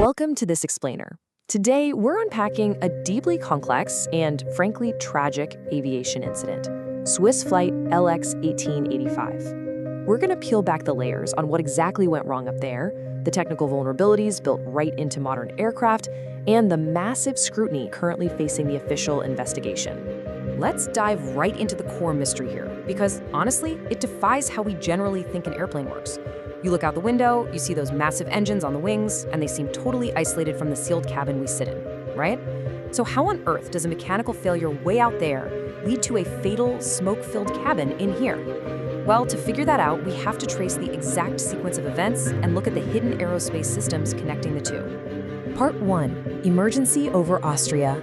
Welcome to this explainer. Today, we're unpacking a deeply complex and, frankly, tragic aviation incident, Swiss Flight LX1885. We're going to peel back the layers on what exactly went wrong up there, the technical vulnerabilities built right into modern aircraft, and the massive scrutiny currently facing the official investigation. Let's dive right into the core mystery here, because honestly, it defies how we generally think an airplane works. You look out the window, you see those massive engines on the wings, and they seem totally isolated from the sealed cabin we sit in, right? So how on earth does a mechanical failure way out there lead to a fatal, smoke-filled cabin in here? Well, to figure that out, we have to trace the exact sequence of events and look at the hidden aerospace systems connecting the two. Part 1. Emergency over Austria.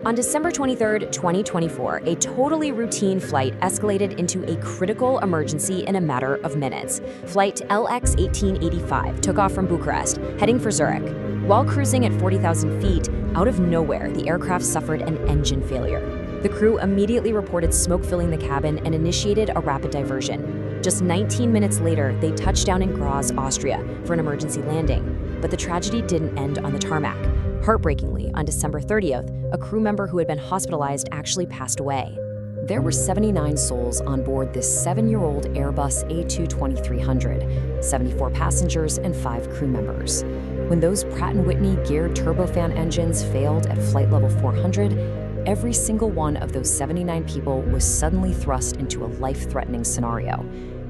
On December 23, 2024, a totally routine flight escalated into a critical emergency in a matter of minutes. Flight LX1885 took off from Bucharest, heading for Zurich. While cruising at 40,000 feet, out of nowhere, the aircraft suffered an engine failure. The crew immediately reported smoke filling the cabin and initiated a rapid diversion. Just 19 minutes later, they touched down in Graz, Austria, for an emergency landing. But the tragedy didn't end on the tarmac. Heartbreakingly, on December 30th, a crew member who had been hospitalized actually passed away. There were 79 souls on board this 7-year-old Airbus A220-300, 74 passengers and 5 crew members. When those Pratt & Whitney geared turbofan engines failed at flight level 400, every single one of those 79 people was suddenly thrust into a life-threatening scenario,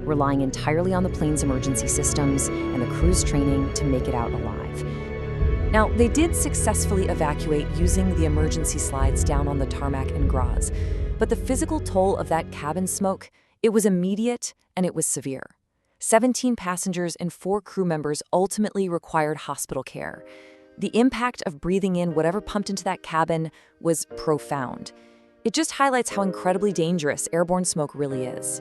relying entirely on the plane's emergency systems and the crew's training to make it out alive. Now, they did successfully evacuate using the emergency slides down on the tarmac in Graz, but the physical toll of that cabin smoke, it was immediate and it was severe. 17 passengers and 4 crew members ultimately required hospital care. The impact of breathing in whatever pumped into that cabin was profound. It just highlights how incredibly dangerous airborne smoke really is.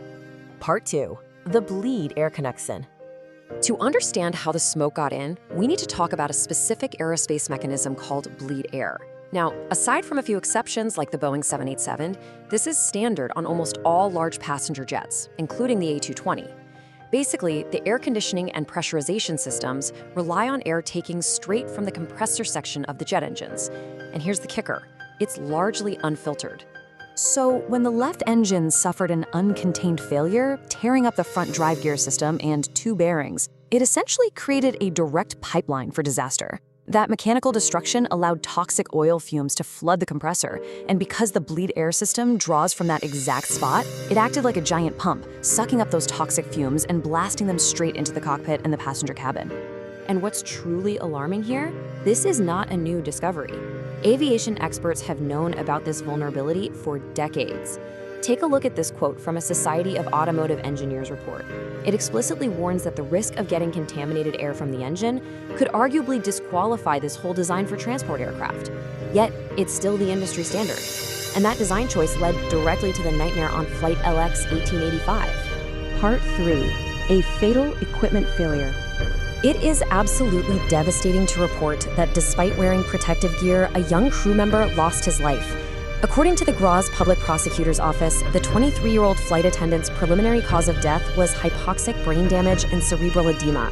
Part 2. The bleed air connection. To understand how the smoke got in, we need to talk about a specific aerospace mechanism called bleed air. Now, aside from a few exceptions like the Boeing 787, this is standard on almost all large passenger jets, including the A220. Basically, the air conditioning and pressurization systems rely on air taking straight from the compressor section of the jet engines. And here's the kicker: it's largely unfiltered. So when the left engine suffered an uncontained failure, tearing up the front drive gear system and 2 bearings, it essentially created a direct pipeline for disaster. That mechanical destruction allowed toxic oil fumes to flood the compressor, and because the bleed air system draws from that exact spot, it acted like a giant pump, sucking up those toxic fumes and blasting them straight into the cockpit and the passenger cabin. And what's truly alarming here? This is not a new discovery. Aviation experts have known about this vulnerability for decades. Take a look at this quote from a Society of Automotive Engineers report. It explicitly warns that the risk of getting contaminated air from the engine could arguably disqualify this whole design for transport aircraft. Yet, it's still the industry standard. And that design choice led directly to the nightmare on Flight LX1885. Part 3. A fatal equipment failure. It is absolutely devastating to report that despite wearing protective gear, a young crew member lost his life. According to the Graz Public Prosecutor's Office, the 23-year-old flight attendant's preliminary cause of death was hypoxic brain damage and cerebral edema.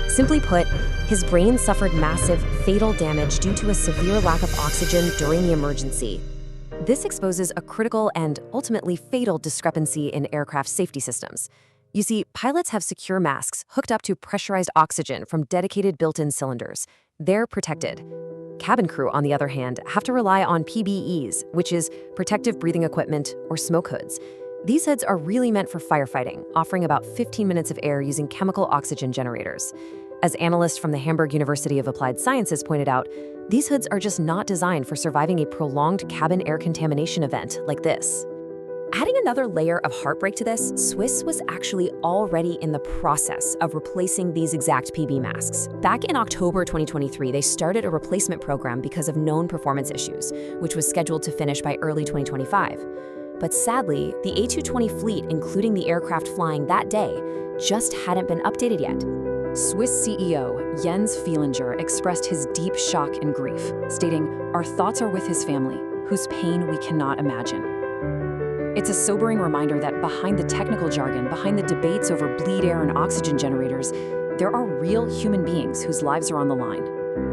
Simply put, his brain suffered massive, fatal damage due to a severe lack of oxygen during the emergency. This exposes a critical and ultimately fatal discrepancy in aircraft safety systems. You see, pilots have secure masks hooked up to pressurized oxygen from dedicated built-in cylinders. They're protected. Cabin crew, on the other hand, have to rely on PBEs, which is protective breathing equipment or smoke hoods. These hoods are really meant for firefighting, offering about 15 minutes of air using chemical oxygen generators. As analysts from the Hamburg University of Applied Sciences pointed out, these hoods are just not designed for surviving a prolonged cabin air contamination event like this. Adding another layer of heartbreak to this, Swiss was actually already in the process of replacing these exact PB masks. Back in October 2023, they started a replacement program because of known performance issues, which was scheduled to finish by early 2025. But sadly, the A220 fleet, including the aircraft flying that day, just hadn't been updated yet. Swiss CEO Jens Fielinger expressed his deep shock and grief, stating, "Our thoughts are with his family, whose pain we cannot imagine." It's a sobering reminder that behind the technical jargon, behind the debates over bleed air and oxygen generators, there are real human beings whose lives are on the line.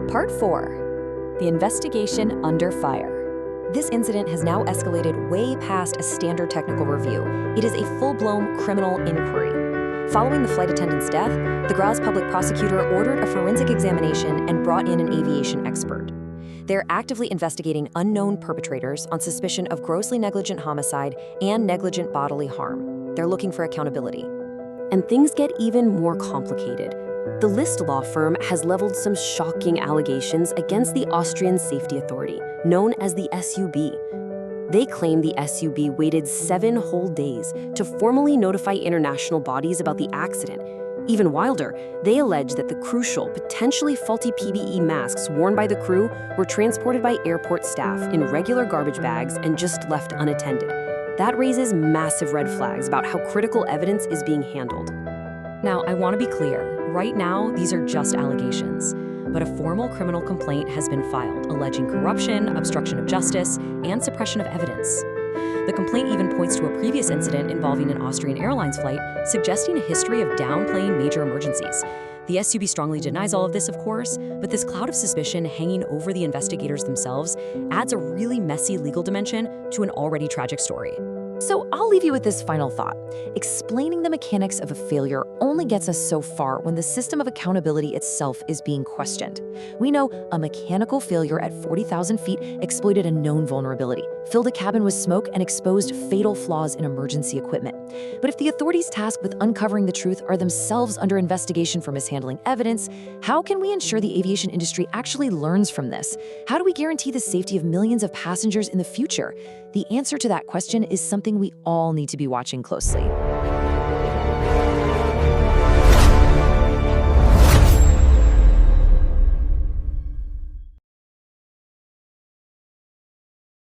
Part 4. The investigation under fire. This incident has now escalated way past a standard technical review. It is a full-blown criminal inquiry. Following the flight attendant's death, the Graz public prosecutor ordered a forensic examination and brought in an aviation expert. They're actively investigating unknown perpetrators on suspicion of grossly negligent homicide and negligent bodily harm. They're looking for accountability. And things get even more complicated. The List law firm has leveled some shocking allegations against the Austrian Safety Authority, known as the SUB. They claim the SUB waited 7 whole days to formally notify international bodies about the accident. Even wilder, they allege that the crucial, potentially faulty PPE masks worn by the crew were transported by airport staff in regular garbage bags and just left unattended. That raises massive red flags about how critical evidence is being handled. Now, I want to be clear. Right now, these are just allegations. But a formal criminal complaint has been filed alleging corruption, obstruction of justice, and suppression of evidence. The complaint even points to a previous incident involving an Austrian Airlines flight, suggesting a history of downplaying major emergencies. The SUB strongly denies all of this, of course, but this cloud of suspicion hanging over the investigators themselves adds a really messy legal dimension to an already tragic story. So I'll leave you with this final thought. Explaining the mechanics of a failure only gets us so far when the system of accountability itself is being questioned. We know a mechanical failure at 40,000 feet exploited a known vulnerability, filled a cabin with smoke, and exposed fatal flaws in emergency equipment. But if the authorities tasked with uncovering the truth are themselves under investigation for mishandling evidence, how can we ensure the aviation industry actually learns from this? How do we guarantee the safety of millions of passengers in the future? The answer to that question is something we all need to be watching closely.